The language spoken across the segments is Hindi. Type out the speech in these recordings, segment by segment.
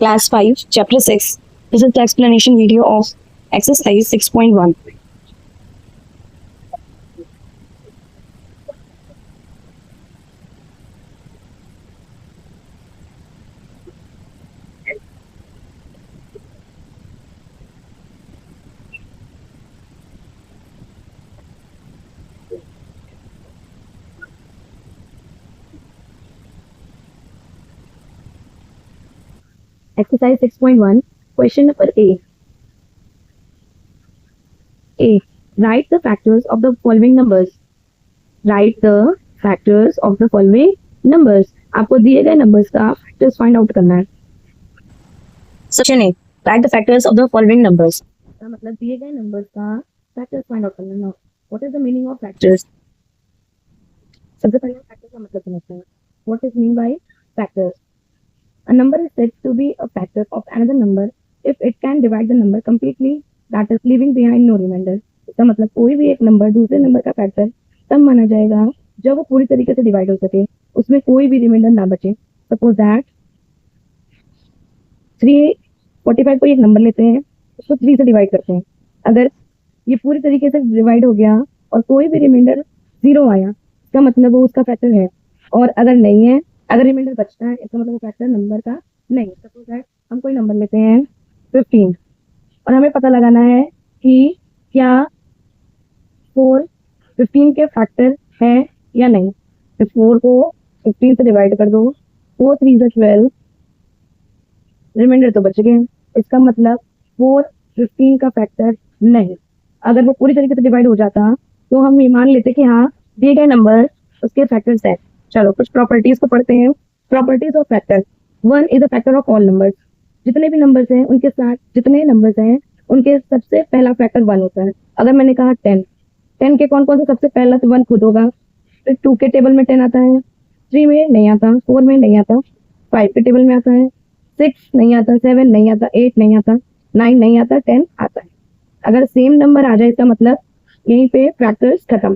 Class 5, Chapter 6. This is the explanation video of exercise 6.1. Exercise 6.1, question number A. A. Write the factors of the following numbers. Write the factors of the following numbers. आपको दिए गए numbers का factors find out करना है. Section A. Write the factors of the following numbers. का मतलब दिए गए numbers का factors find out करना है. What is the meaning of factors? सबसे पहले factors का मतलब समझते हैं. What is mean by factors? A number is said to be a factor of another number if it can divide the number completely, that is leaving behind no remainder. इसका मतलब कोई भी एक नंबर दूसरे नंबर का फैक्टर तब माना जाएगा जब वो पूरी तरीके से डिवाइड हो सके, उसमें कोई भी रिमाइंडर ना बचे. सपोज दैट 345 को एक नंबर लेते हैं, उसको 3 से डिवाइड करते हैं. अगर ये पूरी तरीके से डिवाइड हो गया और कोई भी रिमाइंडर 0 आया, इसका मतलब वो उसका फैक्टर है. और अगर नहीं है, अगर रिमाइंडर बचता है, इसका मतलब फैक्टर नंबर का नहीं. सपोज दैट हम कोई नंबर लेते हैं 15 और हमें पता लगाना है कि क्या 4 15 के फैक्टर है या नहीं. तो 4 को 15 से डिवाइड कर दो, 4 3 से 12, रिमाइंडर तो बच गए. इसका मतलब 4 15 का फैक्टर नहीं. अगर वो पूरी तरीके से डिवाइड हो जाता तो हम ये मान लेते कि हाँ दिए गए नंबर उसके फैक्टर्स है. चलो कुछ प्रॉपर्टीज को पढ़ते हैं. Properties of factor. 1 is a factor of all numbers. जितने भी नंबर्स हैं उनके साथ जितने नंबर्स हैं उनके सबसे पहला फैक्टर 1 होता है. अगर मैंने कहा 10 के कौन कौन से सबसे पहला तो 1 खुद होगा. फिर 2 के टेबल में 10 आता है, 3 में नहीं आता, 4 में नहीं आता, 5 के टेबल में आता है, 6 नहीं आता, 7 नहीं आता, 8 नहीं आता, 9 नहीं आता, 10 आता है. अगर सेम नंबर आ जाए इसका मतलब यहीं पे फैक्टर्स खत्म.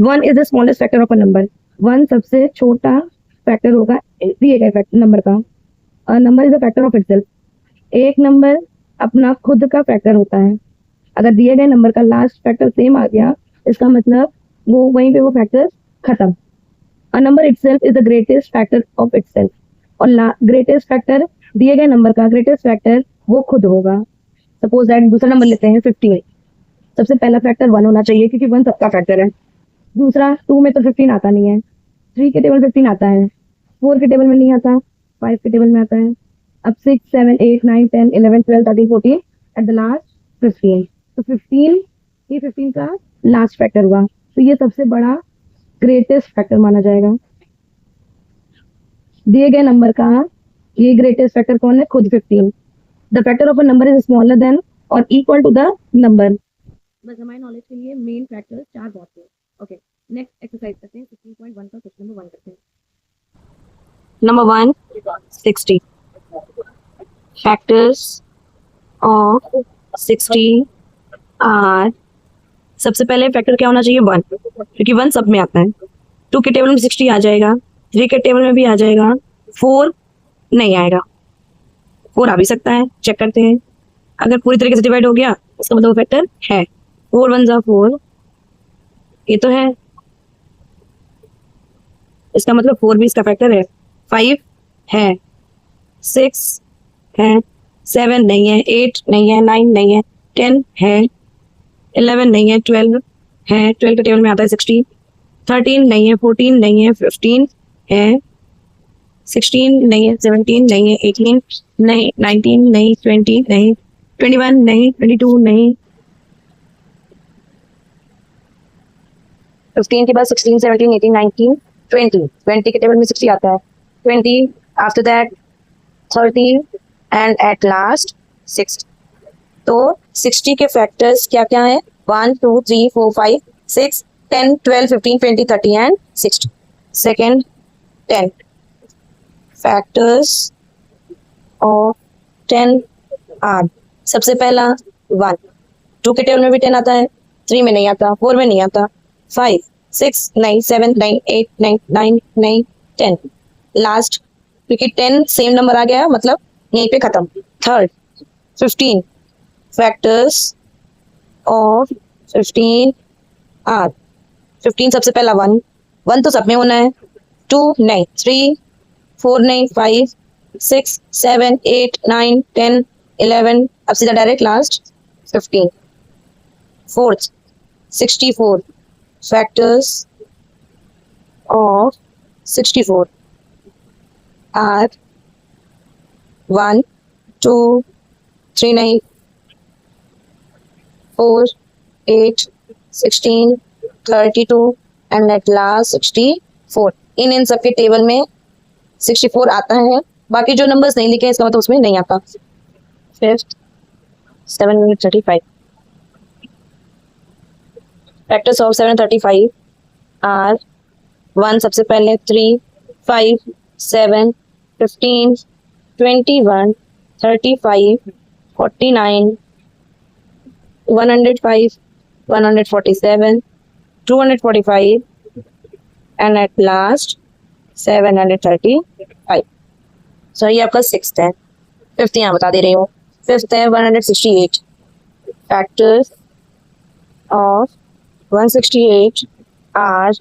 1 is the smallest factor of a number. 1 सबसे छोटा फैक्टर होगा दिए गए नंबर का. Number is a factor of itself. एक नंबर अपना खुद का फैक्टर होता है. अगर दिए गए नंबर का लास्ट फैक्टर सेम आ गया, इसका मतलब वो वहीं पे वो फैक्टर खत्म. A number itself is the greatest factor of itself. और ग्रेटेस्ट फैक्टर दिए गए नंबर का ग्रेटेस्ट फैक्टर वो खुद होगा. सपोज दैट दूसरा नंबर लेते हैं 15. सबसे पहला फैक्टर 1 होना चाहिए क्योंकि 1 सबका फैक्टर है. दूसरा 2 में तो 15 आता नहीं है, 3 के टेबल 15 आता है, 4 के टेबल में नहीं आता, 5 के टेबल में आता है. अब 6 7 8 9 10 11 12 13 14 एट द लास्ट 15. तो 15 ये 15 का लास्ट फैक्टर हुआ, तो ये सबसे बड़ा ग्रेटेस्ट फैक्टर माना जाएगा. दिए गए नंबर का ये ग्रेटेस्ट फैक्टर कौन है? खुद 15. The factor of a number is smaller than और इक्वल टू द नंबर. बस हमारे नॉलेज के लिए मेन फैक्टर 4 बहुत है. ओके, नेक्स्ट एक्सरसाइज करते हैं. 16.1 का क्वेश्चन नंबर 1 करते हैं. नंबर 1 60. Factors of 60 are. सबसे पहले फैक्टर क्या होना चाहिए? 1, क्योंकि 1 सब में आता है. 2 के टेबल में 60 आ जाएगा, 3 के टेबल में भी आ जाएगा, 4 नहीं आएगा. 4 आ भी सकता है, चेक करते हैं. अगर पूरी तरीके से डिवाइड हो गया इसका मतलब फैक्टर है. 4 1 जा 4, ये तो है, इसका मतलब 4 भी इसका फैक्टर है. 5 है, 6 है, 7 नहीं है, 8 नहीं है, 9 नहीं है, 10 है, 11 नहीं है, 12 है, 12 के टेबल में आता है 60. 13 नहीं है, 14 नहीं है, 15 है, 16 नहीं है, 17 नहीं है, 18 नहीं, 19 नहीं, 20 नहीं, 21 नहीं, 22 नहीं. 15 के बाद 16 17 18 19 20 के टेबल में 60 आता है. 20 after that 30 and at last 60. तो 60 के फैक्टर्स क्या क्या है? 1 2 3 4 5 6 10 12 15 20 30 and 60. Second 10. Factors of 10 are. सबसे पहला 1. 2 के टेबल में भी 10 आता है, 3 में नहीं आता, 4 में नहीं आता, 5 6 9 7 9 8 9 9 9 10. लास्ट क्योंकि 10 सेम नंबर आ गया मतलब यहीं पे खत्म। Third 15 factors of 15 are. 15 सबसे पहला 1, 1 तो सब में होना है, 2 नहीं, 3 4 नहीं, 5 6 7 8 9 10 11, अब सीधा direct last 15। Fourth 64 factors of 64 are 1 2 3 नहीं, 4 8 16 32 एंड एट लास्ट 64। इन सब के टेबल में 64 आता है, बाकी जो नंबर्स नहीं लिखे इसका मतलब उसमें नहीं आता। फिफ्थ 735 फैक्टर्स ऑफ 735 आर 1 सबसे पहले, 3 5 7 15 21 35 49 105 147 245 एंड एट लास्ट 735। सो ये आपका सिक्स्थ है। फिफ्थ यहाँ बता दे रही हूँ। फिफ्थ है 168 फैक्टर्स ऑफ 168 आर।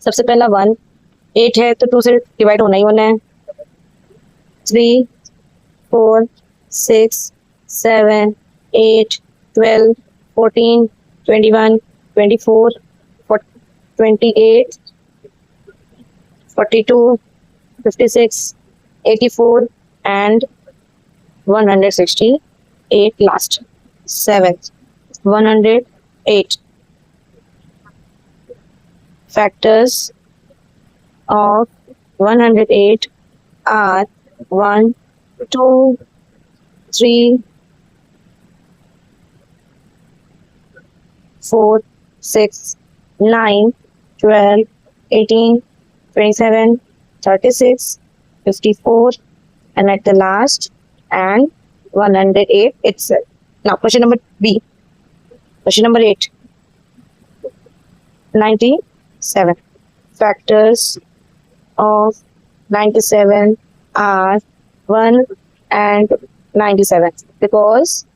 सबसे पहला 1, 8 है तो 2 से डिवाइड होना ही होना है। 3 4 6 7 8 12 14 21 24 28 42 56 84 and 168 last. Seventh 108 factors of 108 are 1 2 3 4 6 9 12 18 27 36 54 and at the last and 108 itself. Now question number B. Question number 8. 97 factors of 97 are 1 and 97 because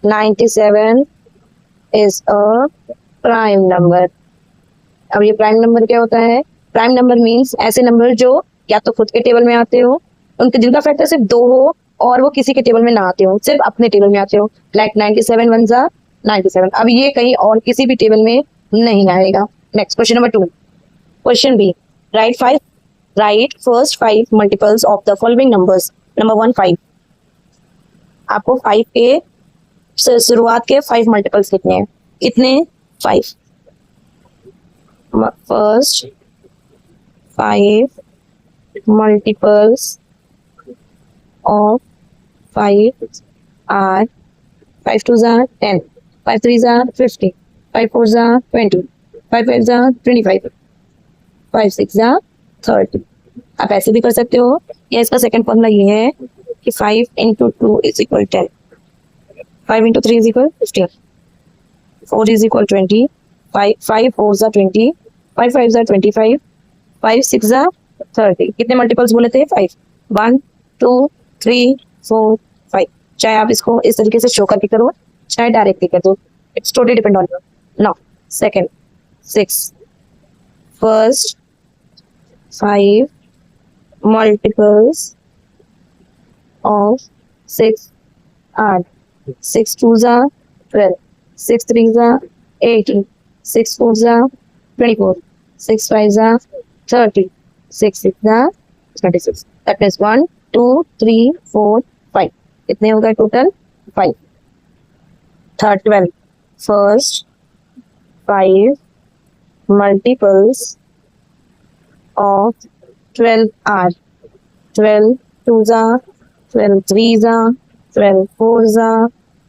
97 is a prime number. अब ये प्राइम नंबर क्या होता है? प्राइम नंबर मीन्स ऐसे नंबर जो या तो खुद के टेबल में आते हो, उनके जिनका फैक्टर सिर्फ 2 हो और वो किसी के टेबल में ना आते हो, सिर्फ अपने टेबल में आते हो। लाइक 97 1 जा 97। अब ये कहीं और किसी भी टेबल में नहीं आएगा। Next question number 2। Question B, write first 5 multiples of the following numbers. Number 1 5। आपको 5 के शुरुआत के 5 मल्टीपल्स लिखने हैं। कितने? 5। First 5 multiples of 5 are 5 2s are 10, 5 3s are 50, 5 4s are 20, 5 5s are 25, 5 6s are 30। आप ऐसे भी कर सकते हो या इसका सेकंड फॉर्मूला ये है कि 5 into 2 is equal 10, 5 into 3 is equal 15, 4 is equal 20, 5 4s are 20, 5 5s are 25, 5 6s are 30। कितने मल्टीपल्स बोले थे? 5। 1 2 3 4 5। चाहे आप इसको इस तरीके से शो करके करो, चाहे डायरेक्टली कर दो, it's totally depend on you. Now second 6 first 5 multiples of 6 are 6 2s are 12, 6 3s are 18, 6 4s are 24, 6 5s are 30, 6 6 are 26। That means 1 2 3 4 5। कितने हो गए total? 5। Third 12 first 5 multiples of 12 are 12 2s are 12 3s are 12 4s are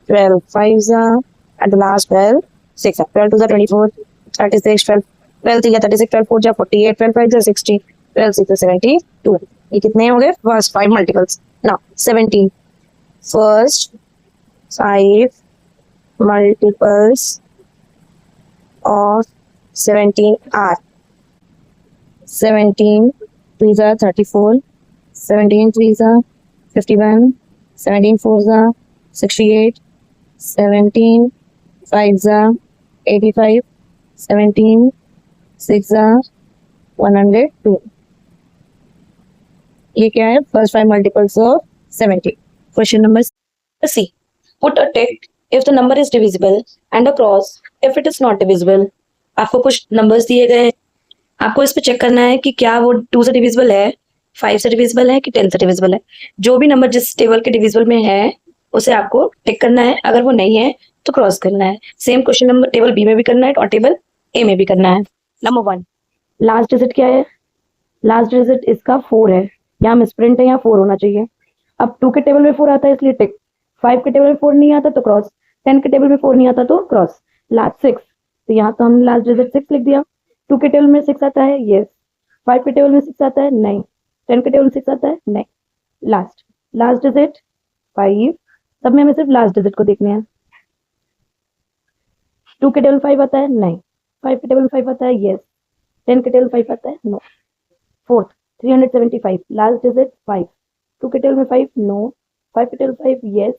12 5s are and the last 12 6 are 12 2s are 24, 36 12 12 3 36, 12 4 48, 12 5 60, 12 6 72। ये कितने हो गए? First 5 multiples. Now 17 first 5 multiples of 17 are 17 3s are 34, 17 3s are 51, 17 fours are 68, 17 fives are 85, 17 6 are 102. ये क्या है? First 5 multiples of 70. Question number C. Put a tick if the number is divisible and a cross if it is not divisible. आपको कुछ नंबर्स दिए गए हैं, आपको इस पे चेक करना है कि क्या वो 2 से डिविजिबल है, 5 से डिविजिबल है कि 10 से डिविजिबल है। जो भी नंबर जिस टेबल के डिविजिबल में है उसे आपको टिक करना है, अगर वो नहीं है तो क्रॉस करना है। Same question number table B में भी करना है और टेबल ए में भी करना है। नंबर 1, लास्ट डिजिट क्या है? लास्ट डिजिट इसका 4 है, यहाँ मिसप्रिंट है, यहाँ 4 होना चाहिए। अब 2 के टेबल में 4 आता है इसलिए टिक, 5 के टेबल में 4 नहीं आता तो क्रॉस, 10 के टेबल में 4 नहीं आता तो क्रॉस। लास्ट 6, तो यहाँ तो हमने लास्ट डिजिट 6 लिख दिया। 2 के टेबल में 6 आता है, यस। 5 के टेबल में 6 आता है, नहीं। 10 के टेबल में 6 आता है, नहीं। लास्ट डिजिट 5, सब में हमें सिर्फ लास्ट डिजिट को देखने हैं। 2 के टेबल 5 आता है, नहीं। 5 के टेबल 5 आता है, यस। 10 के टेबल 5 आता है, नो। 4th 375, last digit 5। 2 के टेबल में 5, नो। 5 के टेबल 5, यस।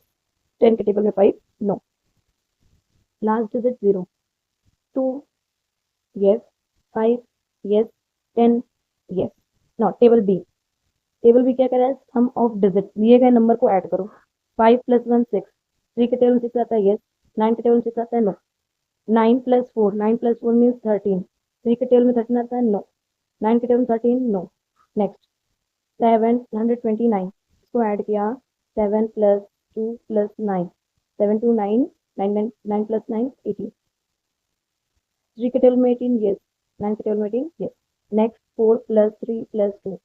10 के टेबल में 5, no. Last digit 0, 2, yes. 5, yes. 10, yes. No, table B क्या कह रहा है? सम ऑफ डिजिट, दिए गए नंबर को ऐड करो। 5 + 1 6, 3 के टेबल में 6 आता है, यस। 9 के टेबल में 6 आता है, नो। 9 + 4, 9 + 4 मीन्स 13, 3 के टेबल में 13 आता है, नो। 9 के टेबल में 13, नो। नेक्स्ट 729, इसको ऐड किया, 7 + 2 + 9, 7 2 9, 9 + 9 18, 3 के टेबल में 18, यस। 9 के टेबल में 18, यस। नेक्स्ट 4 + 3 + 2,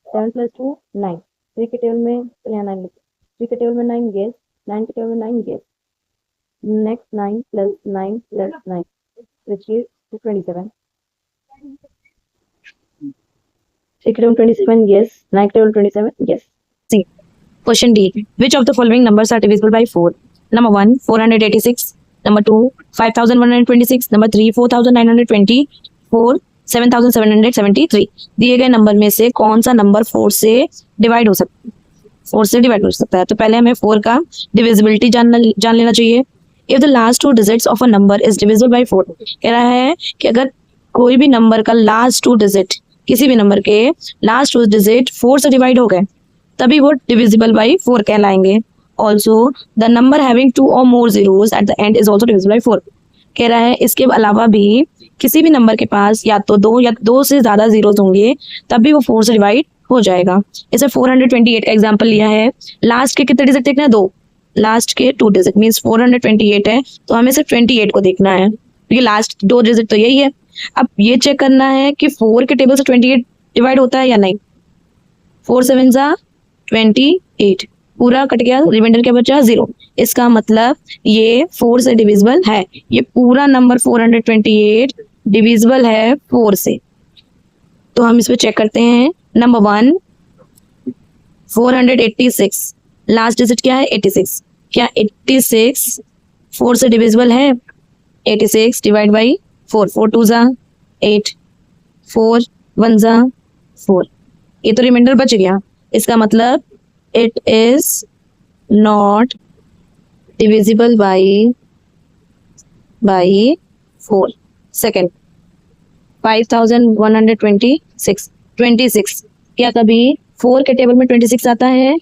7 + 2 9, 3 के टेबल में, चलिए यहाँ 9 लिखते, 3 के टेबल में 9, यस। 9 के टेबल में 9, यस। नेक्स्ट 9 + 9 + 9, which is 27, 3 के टेबल 27, yes. 9 के table 27, yes. C. Question D. Which of the following numbers are divisible by 4? Number 1, 486. Number 2, 5126. Number 3, 4920. 4, 7773. दिए गए नंबर में से कौन सा नंबर 4 से डिवाइड हो सकता है? तो पहले हमें 4 का डिविजिबिलिटी जान लेना चाहिए। If the last 2 digits of a number is divisible by 4, कह रहा है कि अगर कोई भी नंबर का लास्ट 2 डिजिट, किसी भी नंबर के लास्ट 2 डिजिट 4 से डिवाइड हो गए तभी वो डिविजिबल बाई 4 कहलाएंगे। Also the number having 2 or more zeros at the end is also divisible by 4, कह रहा है इसके अलावा भी किसी भी नंबर के पास या तो 2 या 2 से ज्यादा जीरोस होंगे तब भी वो 4 से डिवाइड हो जाएगा। इसे 428 का एग्जाम्पल लिया है। लास्ट के कितने डिजिट देखना है? 2, लास्ट के 2 डिजिट मीन्स 428 है, तो हमें सिर्फ 28 को देखना है क्योंकि लास्ट 2 डिजिट तो यही है। अब ये चेक करना है कि 4 के टेबल से 28 डिवाइड होता है या नहीं। 4 7 जा 28, पूरा कट गया, रिमाइंडर क्या बचा? 0। इसका मतलब ये 4 से डिविजिबल है, ये पूरा नंबर 428 डिविजिबल है 4 से। तो हम इस पे चेक करते हैं। नंबर 1, 486, लास्ट डिजिट क्या है? 86। क्या 86 4 से डिविजिबल है? 86 डिवाइड बाई 4, 4 2 जा 8, 4 1 जा 4, ये तो रिमाइंडर बच गया। इसका मतलब it is not divisible by 4। Second 5126, 26 क्या कभी 4 के टेबल में 26 आता है?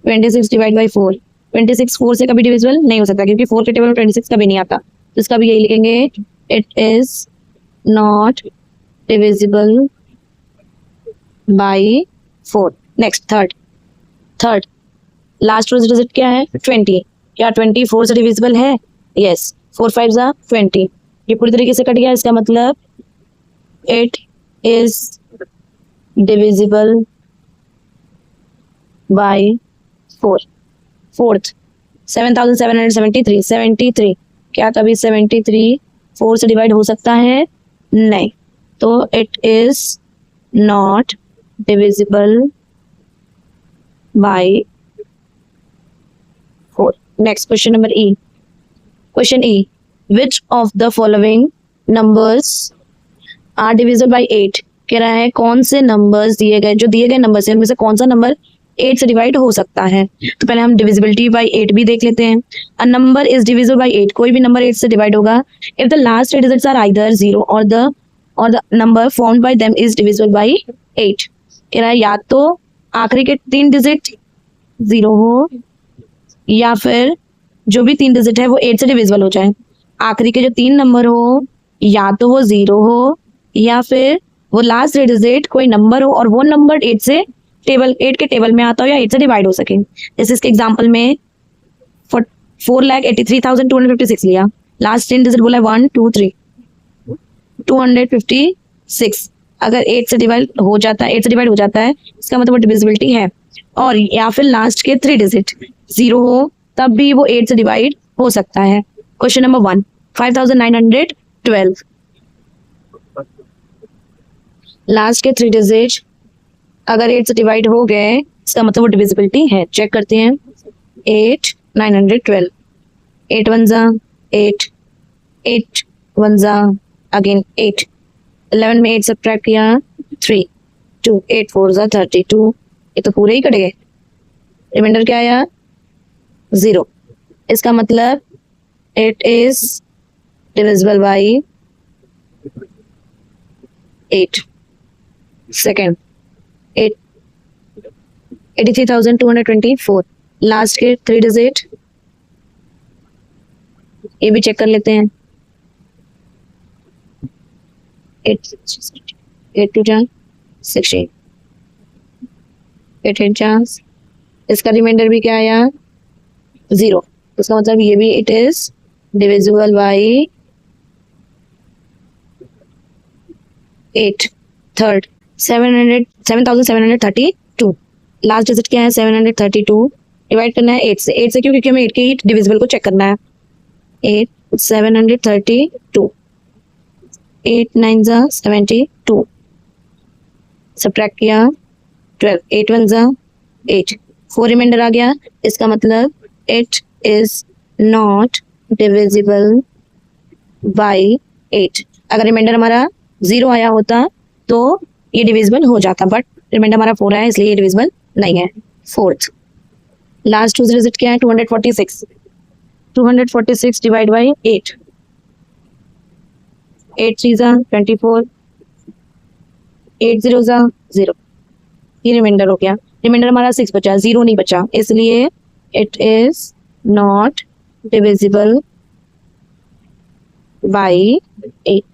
26 डिवाइड बाई 4, 26 4 से कभी डिविजिबल नहीं हो सकता क्योंकि 4 के टेबल में 26 कभी नहीं आता, तो इसका भी यही लिखेंगे, it is not divisible by 4। Next third last digit क्या है? 20। क्या 20 4 से डिविजिबल है? यस। 4 5 जा 20, ये पूरी तरीके से कट गया। इसका मतलब it is divisible by 4। Fourth 7773, 73 क्या कभी 73 4 से डिवाइड हो सकता है? नहीं, तो it is not divisible by 4। Next question number E. Question E, which of the following numbers are divisible by 8, कह रहा है कौन से नंबर्स दिए गए, जो दिए गए नंबर से उनमें से कौन सा नंबर 8 से डिवाइड हो सकता है। तो पहले हम डिविजिबिलिटी बाय 8 भी देख लेते हैं। A number is divisible by 8, कोई भी नंबर 8 से डिवाइड होगा if the last 3 digits are either 0 और the number formed by them is divisible by 8। कह रहा है या तो आखिरी के 3 डिजिट 0 हो या फिर जो भी 3 डिजिट है वो 8 से डिविजिबल हो जाए। आखिरी के जो 3 नंबर हो या तो वो 0 हो या फिर वो लास्ट 3 डिजिट कोई नंबर हो और वो नंबर 8 के टेबल में आता हो या 8 से डिवाइड हो सके। जैसे इसके एग्जांपल में 4,83,256 लिया, लास्ट 3 डिजिट बोला 1 2 3 256। अगर 8 से डिवाइड हो जाता है इसका मतलब डिविजिबिलिटी है। और या फिर लास्ट के 3 डिजिट 0 हो तब भी वो 8 से डिवाइड हो सकता है। क्वेश्चन नंबर 1, 5,912, लास्ट के 3 डिजिट अगर 8 से डिवाइड हो गए इसका मतलब वो डिविजिबिलिटी है। चेक करते हैं। 8 912, 8 1 जा 8, 8 1 जा अगेन 8, 11 में 8 सब्ट्रैक्ट किया 3 2, 8 4 जा 32, ये तो पूरे ही कट गए। रिमाइंडर क्या आया 0। इसका मतलब it is divisible by 8। Second 83,224, last के 3 डिजिट ये भी चेक कर लेते हैं। 8 2 जा 16, 8 8 जा, इसका रिमाइंडर भी क्या आया 0। इसका मतलब ये भी it is divisible by 8। Third 7,732, last digit क्या है 732, डिवाइड करना है 8 से। 8 से क्यों? क्योंकि हमें 8 के डिविजिबल को चेक करना है। 8 732, 8 9 जा 72, सब्ट्रैक्ट किया 12, 8 1 जा 8, 4 रिमाइंडर आ गया। इसका मतलब it is not divisible by 8। अगर रिमाइंडर हमारा 0 आया होता तो ये डिविजिबल हो जाता, बट रिमाइंडर हमारा 4 है इसलिए ये डिविजिबल नहीं है। फोर्थ लास्ट 2 डिजिट क्या है 246, 246 डिवाइड बाय 8, 8 3 जा 24, 8 0 जा 0, ये रिमाइंडर हो गया। रिमाइंडर हमारा 6 बचा, 0 नहीं बचा, इसलिए it is not divisible by 8।